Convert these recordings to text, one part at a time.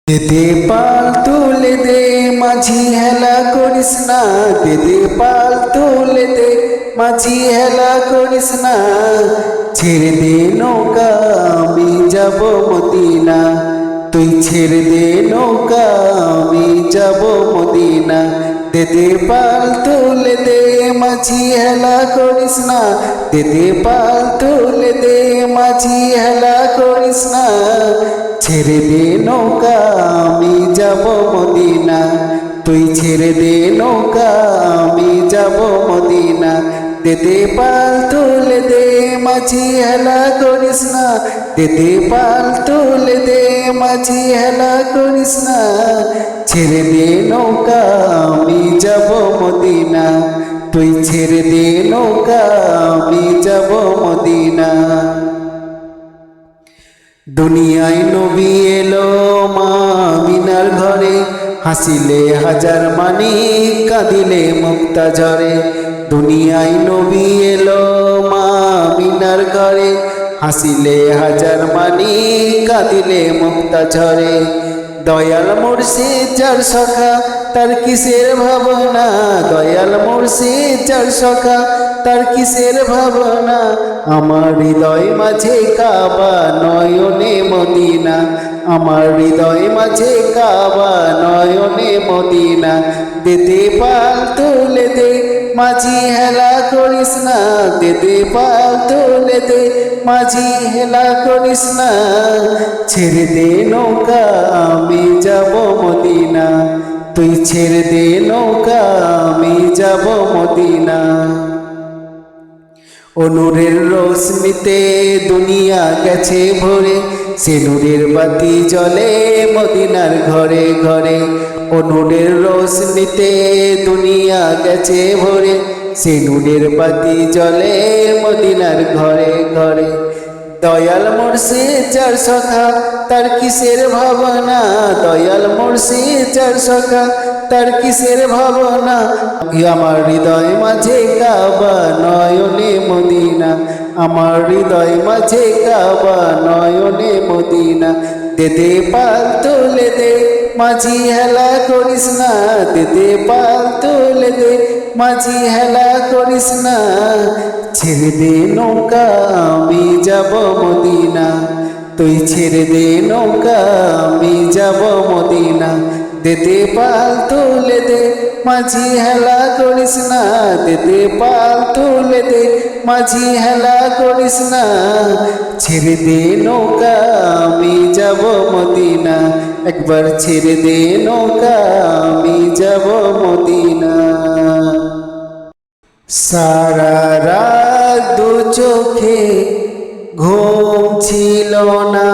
দে পাল তুলে দে মাঝি হেলা করিস না, দে পাল তুলে দে মাঝি হেলা করিস না। ছেড়ে দে নৌকা আমি যাব মদিনা, তুই ছেড়ে দে নৌকা আমি যাব মদিনা। দে পাল তুলে দে মাঝি হেলা করিস না, দে পাল তুলে দে মাঝি হেলা করিস না। ছেড়ে দে নৌকা আমি যাব মদিনা, তুই ছেড়ে দে নৌকা আমি যাব মদিনা। দে পাল তুলে দে মাঝি হেলা করিস না, দে পাল তুলে দে মাঝি হেলা করিস না। ছেড়ে দে নৌকা আমি যাব মদিনা, তুই ছেড়ে দে নৌকা আমি যাব মদিনা। দুনিয়ায় নবী এলো মা আমিনার ঘরে, হাসিলে হাজার মানিক কাঁদিলে মুক্তা ঝরে। দুনিয়ায় নবী এলো মা আমিনার ঘরে, হাসিলে হাজার মানিক কাঁদিলে মুক্তা ঝরে। দয়াল মুর্শিদ যার সখা তার কিসের ভাবনা, দয়াল মুর্শিদ যার সখা তার কিসের ভাবনা। আমার হৃদয় মাঝে কাবা নয়নে মদিনা, আমার হৃদয় মাঝে কাবা নয়নে মদিনা। দে পাল তুলে দে মাঝি হেলা করিস না, দে পাল তুলে দে মাঝি হেলা করিস না। ছেড়ে দে নৌকা আমি যাব মদিনা, তুই ছেড়ে দে নৌকা আমি যাব মদিনা। ও নূরের রোশনিতে দুনিয়া গেছে ভরে, সে নূরের বাতি জ্বলে মদিনার ঘরে ঘরে। ও নূরের রোশনিতে দুনিয়া গেছে ভরে, সে নূরের বাতি জ্বলে মদিনার ঘরে ঘরে। দয়াল মুর্শিদ যার সখা তার কিসের ভাবনা, দয়াল মুর্শিদ যার সখা তার কিসের ভাবনা। আমার হৃদয় মাঝে কাবা নয়নে মদিনা, আমার হৃদয় মাঝে কাবা নয়নে মদিনা। দে পাল তুলে দে মাঝি হেলা করিস না, দে পাল তুলে দে মাঝি হেলা করিস না। ছেড়ে দে নৌকা আমি যাব মদিনা, তুই ছেড়ে দে নৌকা আমি যাব মদিনা। দে পাল তুলে দে মাঝি হেলা করিস না, দে পাল তুলে দে মাঝি হেলা করিস না। ছেড়ে দে নৌকা আমি যাব মদিনা, একবার ছেড়ে দে নৌকা আমি যাব মদিনা। সারা রাত দু চোখে ঘুম ছিল না,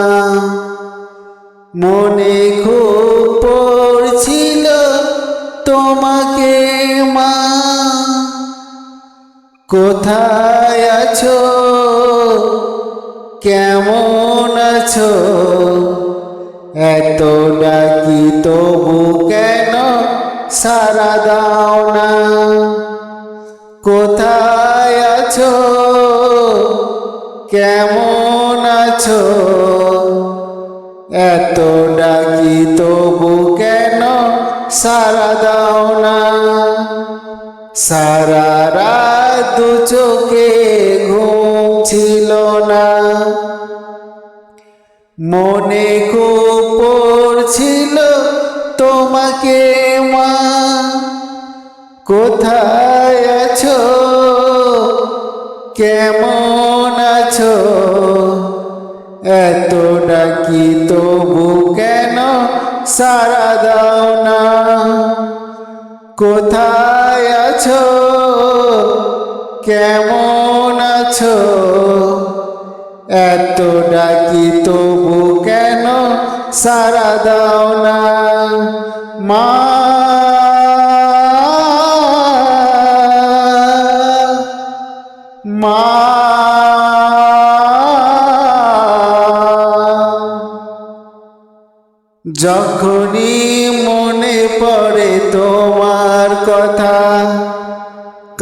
মনে খুব পড়ছিল তোমাকে মা। কোথায় আছো কেমন আছো, এত ডাকি তবু কেন সারা দাও না। কোথায় আছো কেমন আছো, এত ডাকি তবু কেন সারা দাও না। সারা রাত দু চোখে ঘুম ছিল না, মনে খুব পড়ছিল তোমাকে মা। কোথায় আছো কেমন আছো, এত ডাকি তবু কেন সারা দাও না। কোথায় আছো কেমন আছো, এত ডাকি তবু কেন সারা দাও না। মা মা যখনই মনে পড়ে তোমার কথা,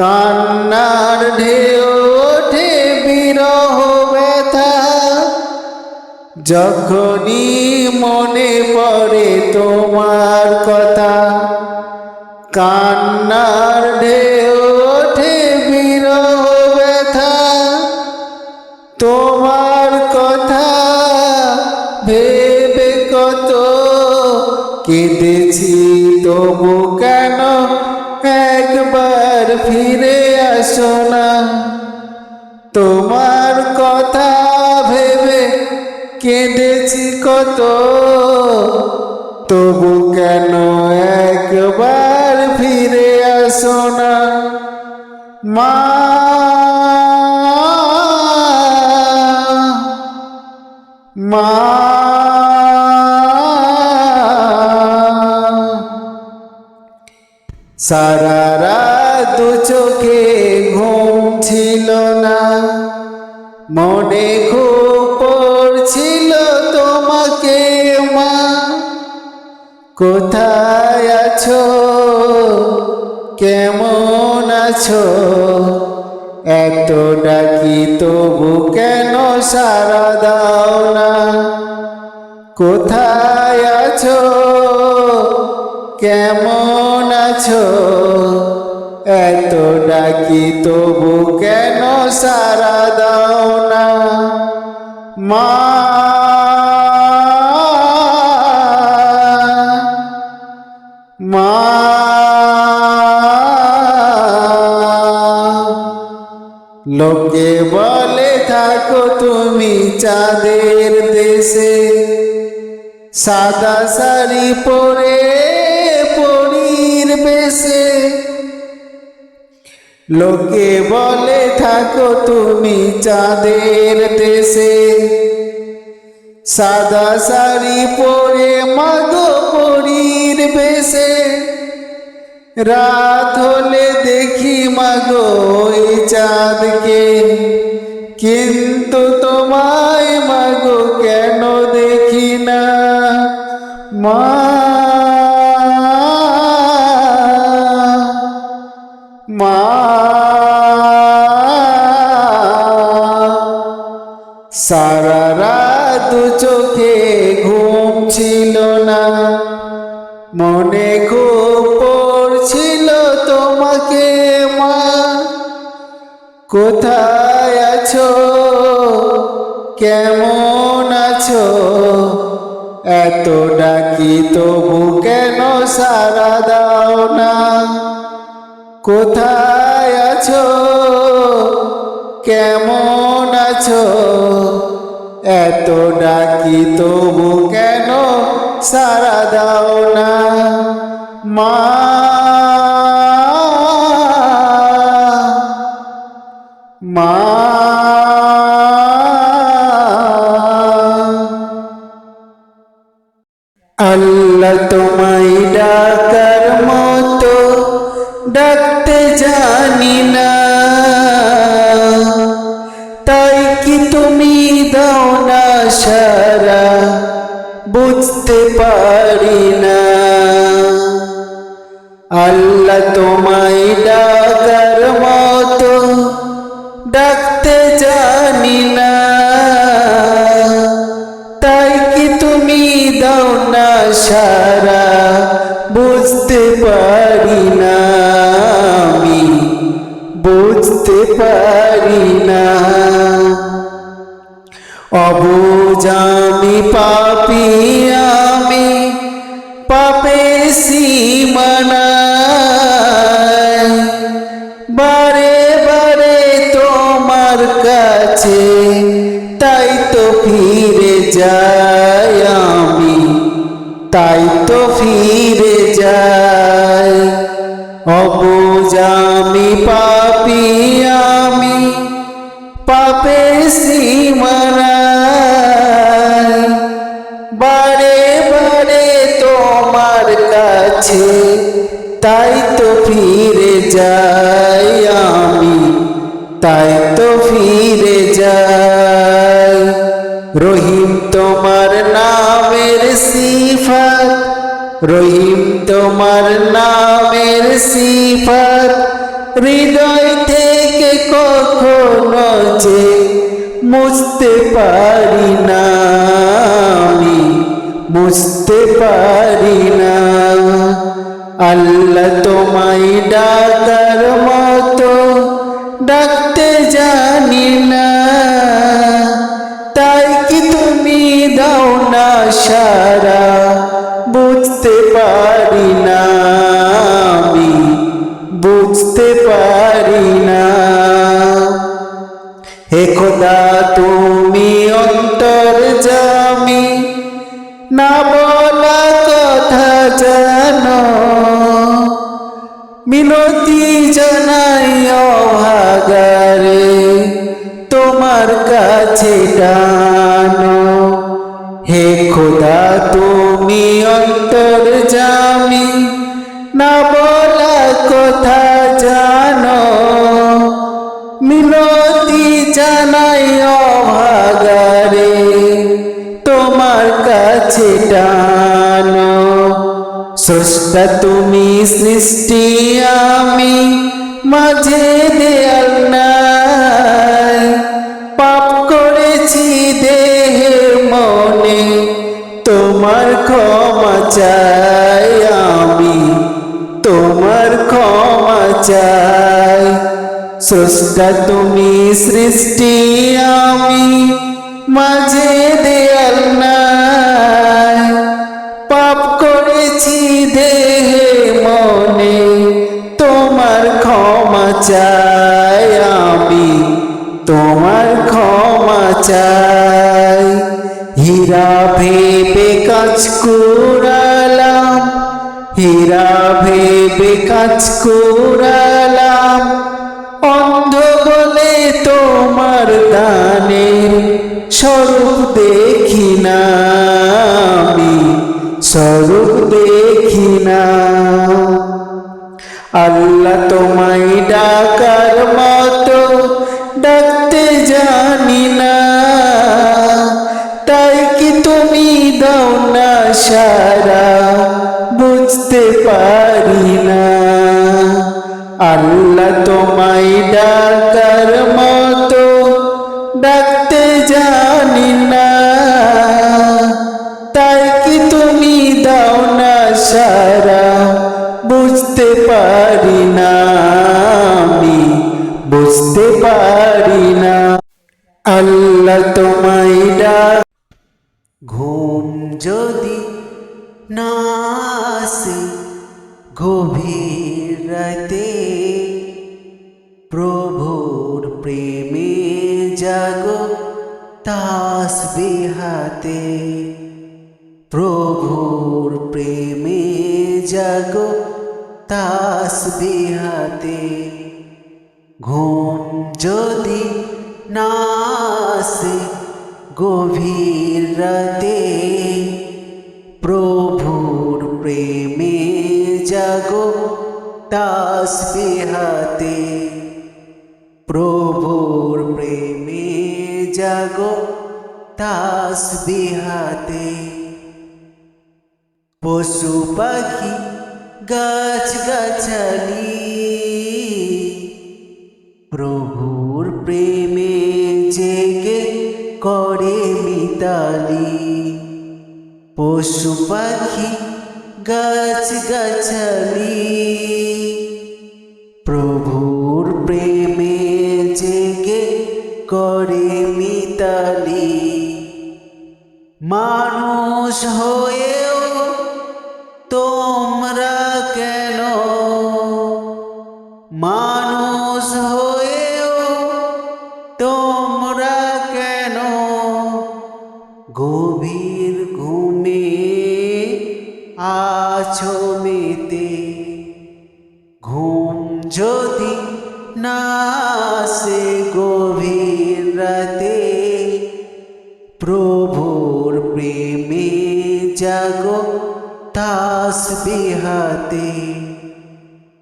কান্নার ঢেউ ওঠে বিরহ ব্যথা। যখনই মনে পড়ে তোমার কথা, কান্নার ঢেউ ওঠে বিরহ ব্যথা। তোমার কথা ভেবে কত কেঁদেছি, তবু কেন একবার ফিরে আসো না। তোমার কথা ভেবে কেঁদেছি কত, তবু কেন একবার ফিরে আসো না। মা মা সারা রাত দু চোখে ঘুম ছিল না, মনে খুব পড়ছিল তোমাকে মা। কোথায় আছো, কেমন আছো, এত ডাকি তবু কেন সাড়া দাও না। কোথায় আছো, কেমন আছো, এত ডাকি তবু কেন সাড়া দাও না। মা মা লোকে বলে থাকো তুমি চাঁদের দেশে, সাদা শাড়ি পরে পরীর বেশে। লোকে বলে থাকো তুমি চাঁদের দেশে, সাদা শাড়ি পরে মাগো পরীর বেশে। রাত হলে দেখি মাগো ওই চাঁদকে, কিন্তু তোমায় মাগো কেন দেখি না। মা মা সারা রাত দু চোখে ঘুম ছিল না, মনে খুব পড়ছিল তোমাকে মা। কোথায় আছো, কেমন আছো, এত ডাকি তবু কেন সাড়া দাও না। কোথায় আছো, কেমন আছো, এত ডাকি তবু কেন সাড়া দাও না। মা মা আল্লাহ তোমায় ডাকার মতো ডাকতে জানি না, তাই কি তুমি দাও না সারা, বুঝতে পারি না। আল্লাহ তোমায় ডাকার মতো ডাকতে জানি না, তাই কি তুমি দাও না সারা, বুঝতে পারি না। আমি বুঝতে পারি না। অবুঝ আমি পাপী, আমি পাপের সীমানায়, বারে বারে তোমার কাছে তাই তো ফিরে যাই আমি, তাই তো ফিরে যাই। অবুঝ আমি পাপী, আমি পাপের সীমানায়, বারে বারে তোমার কাছে তাই তো ফিরে যাই আমি, তাই তো ফিরে যাই। রহিম তোমার নামের সিফাত, রহিম তোমার নামের সিফাত, হৃদয় থেকে কখনো যে মুছতে পারি না। আমি বুঝতে পারি না। আল্লাহ তোমায় ডাকার মতো ডাকতে জানি না, তাই কি তুমি দাও না সারা, বুঝতে পারি না আমি, বুঝতে পারি না। হে খোদা তুমি অন্তর্যামী, না বলা কথা জানো, মিনতি জানাই অভাগারে তোমার কাছে টানো। হে খোদা তুমি অন্তর্যামী, না বলা কথা জানো, মিনতি জানাই অভাগারে তোমার কাছে টানো। স্রষ্টা তুমি সৃষ্টি আমি, মাঝে দেয়াল নাই, পাপ করেছি দেহে মনে, তোমার ক্ষমা চাই আমি, তোমার ক্ষমা চাই। স্রষ্টা তুমি সৃষ্টি আমি, মাঝে দেয়াল নাই, পাপ করেছি দেহে মনে, তোমার ক্ষমা চাই আমি, তোমার ক্ষমা চাই। হীরা ভেবে কাজ কুড়ালাম, হীরা ভেবে কাজ কুড়ালাম, অন্ধ বলে তোমার দানের স্বরূপ দেখি না আমি, স্বরূপ দেখি না। আল্লাহ তোমায় ডাকার মতো ডাকতে জানি না, তাই কি তুমি দাও না সারা, বুঝতে পারি না। আল্লাহ তোমায় ডাকার মতো ডাকতে জানি না, তাই কি তুমি দাও না সারা, বুঝতে পারি না আমি, বুঝতে পারি না। আল্লাহ তোমায় ডাক, ঘুম যদি না আসে গভীর রাতে, প্রভুর প্রেমে জাগো তাসবিহ হাতে, প্রভুর প্রেমে জাগো তাসবিহ হাতে। ঘুম যদি না আসে গভীর রাতে, প্রভুর প্রেমে জাগো তাসবিহ হাতে, প্রভুর প্রেমে জাগো তাসবিহ হাতে। পশু পাখি গাছ গাছালি প্রভুর প্রেমে জেগে করে মিতালি, পশু পাখি গাছ গাছালি প্রভুর প্রেমে জেগে করে মিতালি। মানুষ হয়েও তোমরা কেন, মানুষ হয়েও তোমরা কেন গভীর ঘুমে আছো মেতে। ঘুম যদি না আসে গভীর রাতে, প্রভুর প্রেমে জাগো তাসবিহ হাতে,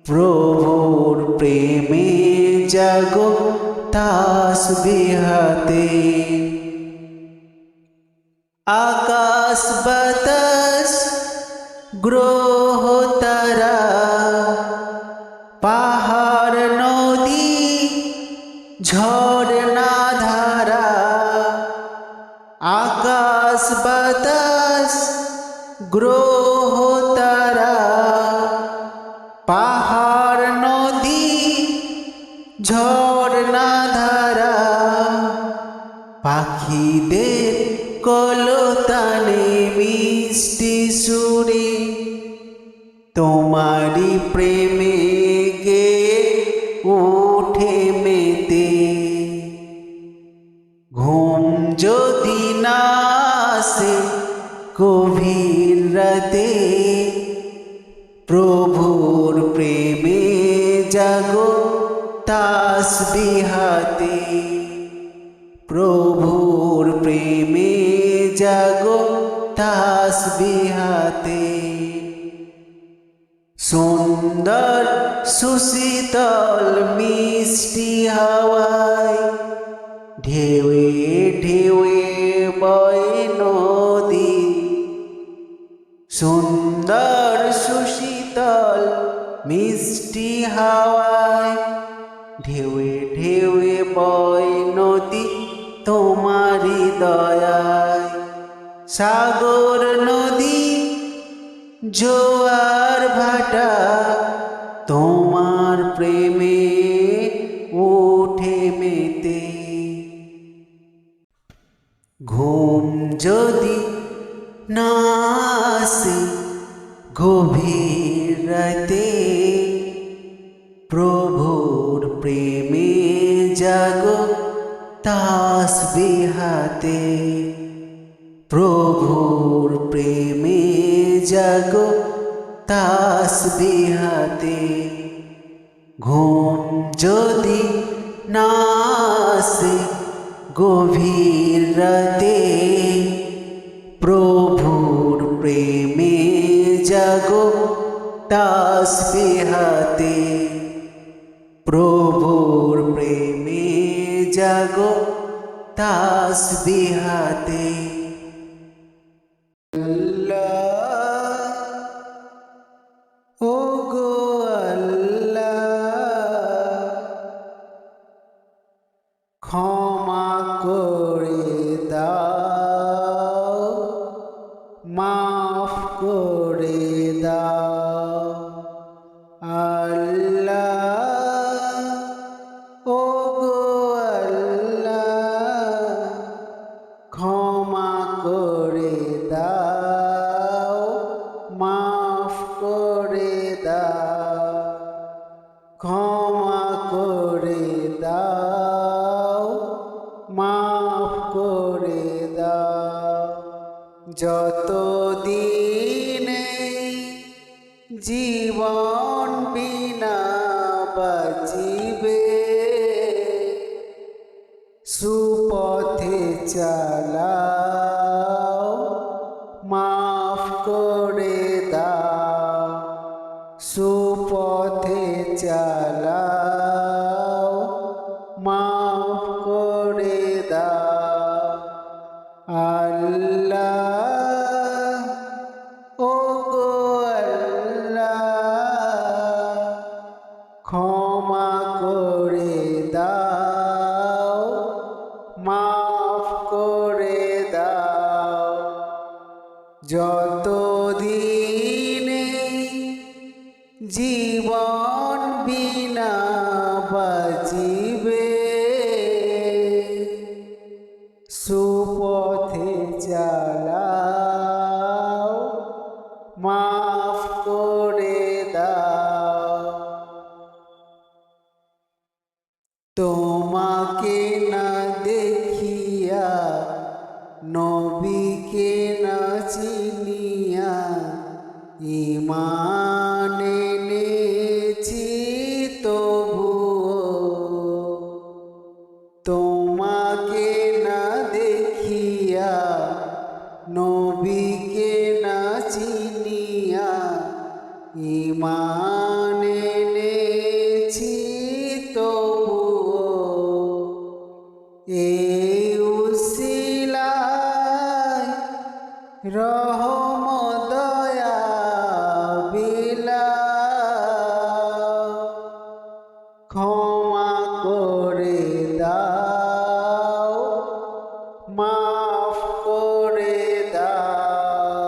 প্রভুর প্রেমে জাগো তাসবিহ হাতে। আকাশ বাতাস গ্রহ তারা, পাহাড় নদী ঝর্ণা ধারা, আকাশ বাতাস গ্রহ তারা, পাহাড় নদী ঝর্ণা ধারা, পাখিদের কলতানে মিষ্টি সুরে তোমারি প্রেমে গে ওঠে মেতে। ঘুম যদি না আসে গভীর রাতে, প্রভুর প্রেমে জাগো তাসবিহ হাতে। প্রভুর প্রেমে জাগো তাসবিহ হাতে। সুন্দর সুশীতল মিষ্টি হাওয়ায় ঢেউয়ে ঢেউয়ে বয় নদী। সুন্দর সুশীতল মিষ্টি হাওয়ায় ঢেউয়ে ঢেউয়ে বয় নদী তোমারি দয়ায়। সাগর নদী জোয়ার ভাটা তোমার প্রেমে ওঠে মেতে। ঘুম যদি না আসে গভীর রাতে, প্রভুর প্রেমে জাগো তাসবিহ হাতে। প্রভুর প্রেমে জাগো তাসবিহ হাতে। ঘুম যদি না আসে গভীর রাতে, প্রভুর প্রেমে জাগো তাসবিহ হাতে। প্রভুর প্রেমে জাগো তাসবিহ হাতে। আল্লাহ ও গো আল্লাহ, ক্ষমা করে দাও, মাফ করে দাও। আল্লাহ ও গো আল্লাহ, ক্ষমা করে দাও, মাফ করে দাও। ক্ষমা করে দাও, মাফ করে দাও। যতদিন জীবন বিনা বাঁচিবে, সুপথে চালাও, মাফ করে দাও। সুপথে চালাও, মাফ করে দাও। আল্লাহ ও গো আল্লাহ, ক্ষমা করে দাও, মাফ করে দাও। যতদিন জীবন বিনা বাঁচিবে, সুপথে চালাও, মাফ করে দাও। তোমাকে না দেখিয়া, নবীকে না চিনিয়া, ঈমান এনেছি তবুও। তোমাকে না দেখিয়া, নবীকে না চিনিয়া, ঈমান এনেছি তবুও। এই উসিলায় রহম দয়া বিলাও, ক্ষমা করে দাও, মাফ করে দাও।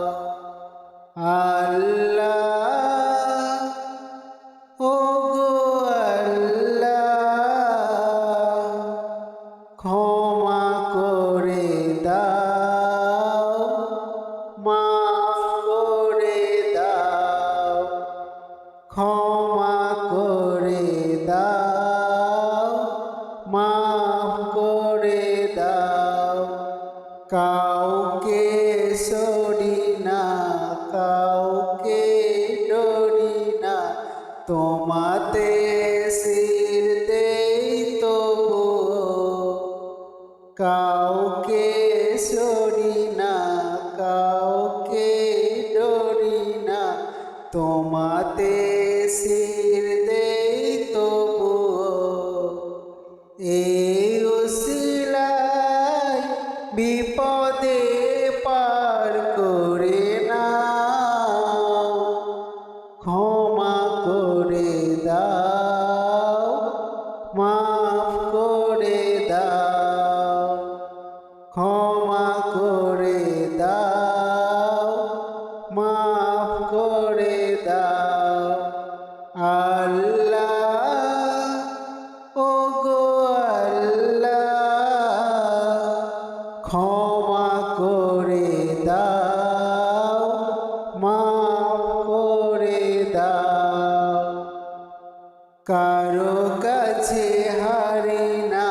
তোমাতে শির দেই তবু কাউকে সরি না, কাউকে ডরি না, তোমাতে শির দেই তবু এই উসিলায় বিপদে পার করে না, ক্ষমা করে দাও, মাফ করে দাও, ক্ষমা করে দাও, মাফ করে দাও। আল্লাহ, ও গো আল্লাহ, ক্ষমা করে দাও, মাফ করে দাও। কারো কাছে হারি না,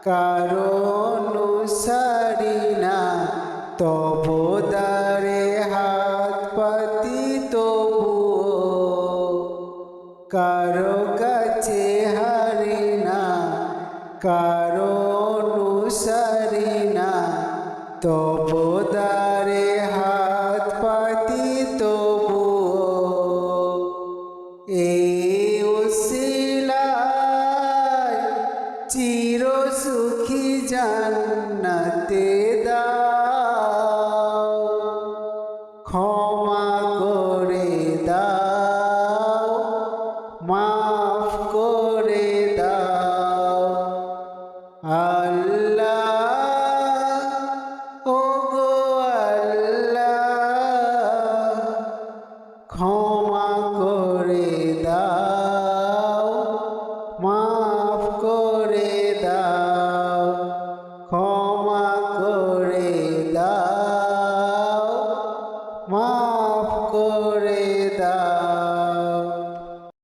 কারো অনুসারী না, তবু দ্বারে হাত পাতি তবুও। কারো কাছে হারি না, কারো অনুসারী না, তবু দ্বারে হাত পাতি তবুও। এই উসিলায় চির সুখী জান্নাতে দাও, ক্ষমা করে দাও, মাফ করে দাও। আল্লাহ,